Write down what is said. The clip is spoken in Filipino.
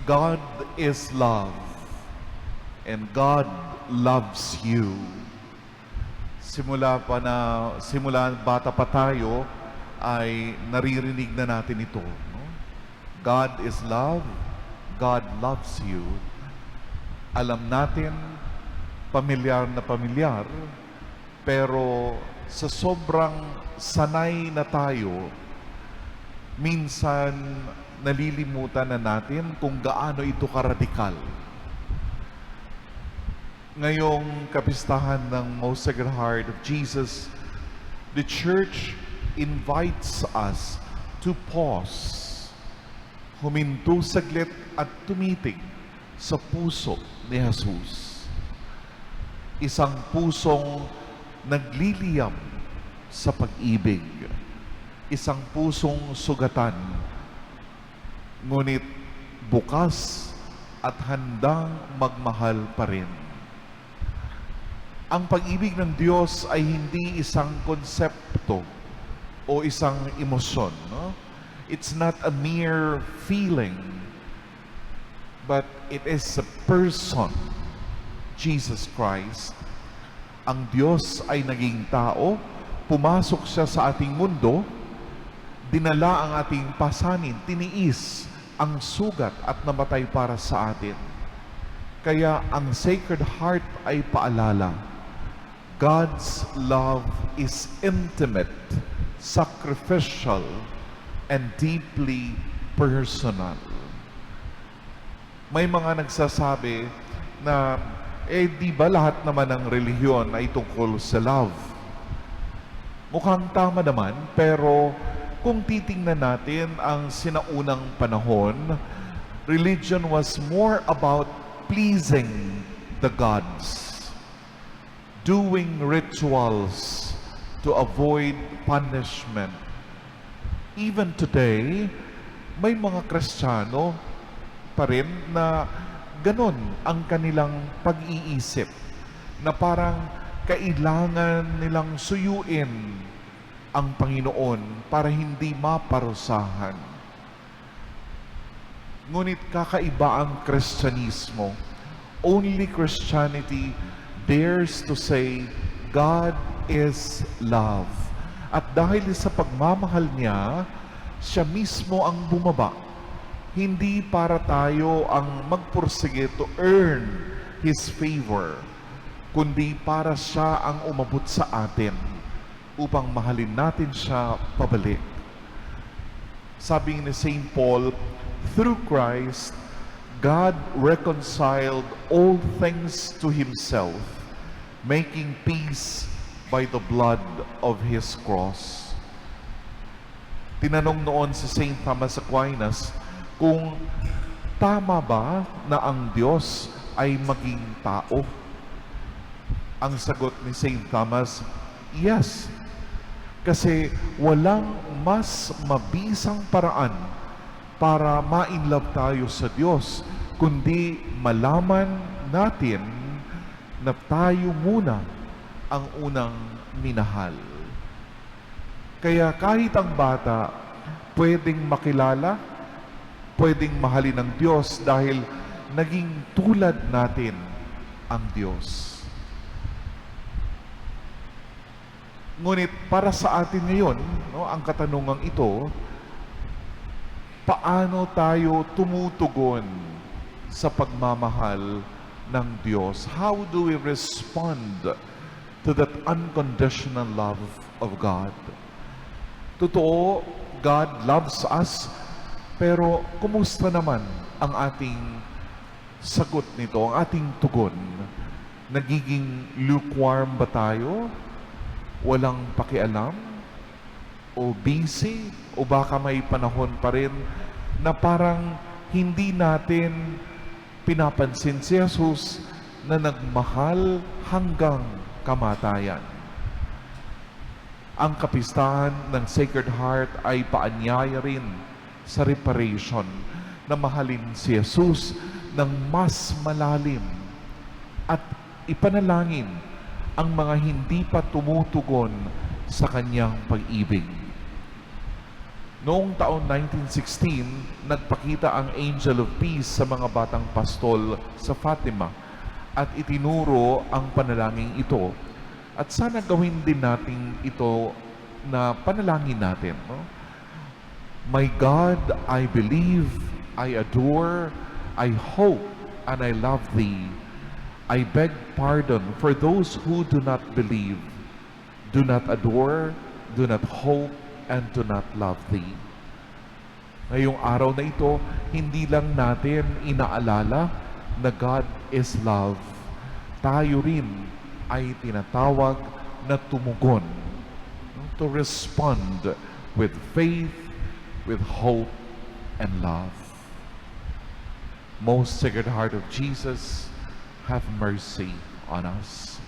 God is love, and God loves you. Simula bata pa tayo, ay naririnig na natin ito. No? God is love, God loves you. Alam natin, pamilyar na pamilyar, pero sa sobrang sanay na tayo, minsan nalilimutan na natin kung gaano ito karadikal. Ngayong kapistahan ng Most Sacred Heart of Jesus, the Church invites us to pause, huminto saglit at tumitig sa puso ni Jesus. Isang pusong nagliliyam sa pag-ibig. Isang pusong sugatan, ngunit bukas at handang magmahal pa rin. Ang pag-ibig ng Diyos ay hindi isang konsepto o isang emosyon. No? It's not a mere feeling, but it is a person, Jesus Christ. Ang Diyos ay naging tao, pumasok siya sa ating mundo, dinala ang ating pasanin, tiniis ang sugat at namatay para sa atin. Kaya ang Sacred Heart ay paalala, God's love is intimate, sacrificial, and deeply personal. May mga nagsasabi na, di ba lahat naman ng relihiyon ay tungkol sa love? Mukhang tama naman, pero kung titingnan natin ang sinaunang panahon, religion was more about pleasing the gods, doing rituals to avoid punishment. Even today, may mga Kristiyano pa rin na ganon ang kanilang pag-iisip, na parang kailangan nilang suyuin ang Panginoon para hindi maparusahan. Ngunit kakaiba ang Kristyanismo. Only Christianity dares to say, God is love. At dahil sa pagmamahal niya, siya mismo ang bumaba. Hindi para tayo ang magpursige to earn His favor, kundi para siya ang umabot sa atin upang mahalin natin siya pabalik. Sabi ni St. Paul, through Christ, God reconciled all things to Himself, making peace by the blood of His cross. Tinanong noon si St. Thomas Aquinas kung tama ba na ang Diyos ay maging tao. Ang sagot ni St. Thomas, yes. Kasi walang mas mabisang paraan para ma-inlove tayo sa Diyos, kundi malaman natin na tayo muna ang unang minahal. Kaya kahit ang bata pwedeng makilala, pwedeng mahalin ng Diyos dahil naging tulad natin ang Diyos. Ngunit para sa atin ngayon, no, ang katanungang ito, paano tayo tumutugon sa pagmamahal ng Diyos? How do we respond to that unconditional love of God? Totoo, God loves us, pero kumusta naman ang ating sagot nito, ang ating tugon? Nagiging lukewarm ba tayo? Walang pakialam? O busy? O baka may panahon pa rin na parang hindi natin pinapansin si Jesus na nagmahal hanggang kamatayan? Ang kapistahan ng Sacred Heart ay paanyaya rin sa reparation, na mahalin si Jesus ng mas malalim at ipanalangin ang mga hindi pa tumutugon sa kanyang pag-ibig. Noong taon 1916, nagpakita ang Angel of Peace sa mga batang pastol sa Fatima at itinuro ang panalangin ito. At sana gawin din natin ito na panalangin natin. No? My God, I believe, I adore, I hope, and I love Thee. I beg pardon for those who do not believe, do not adore, do not hope, and do not love Thee. Ngayong araw na ito, hindi lang natin inaalala na God is love. Tayo rin ay tinatawag na tumugon, to respond with faith, with hope, and love. Most Sacred Heart of Jesus, have mercy on us.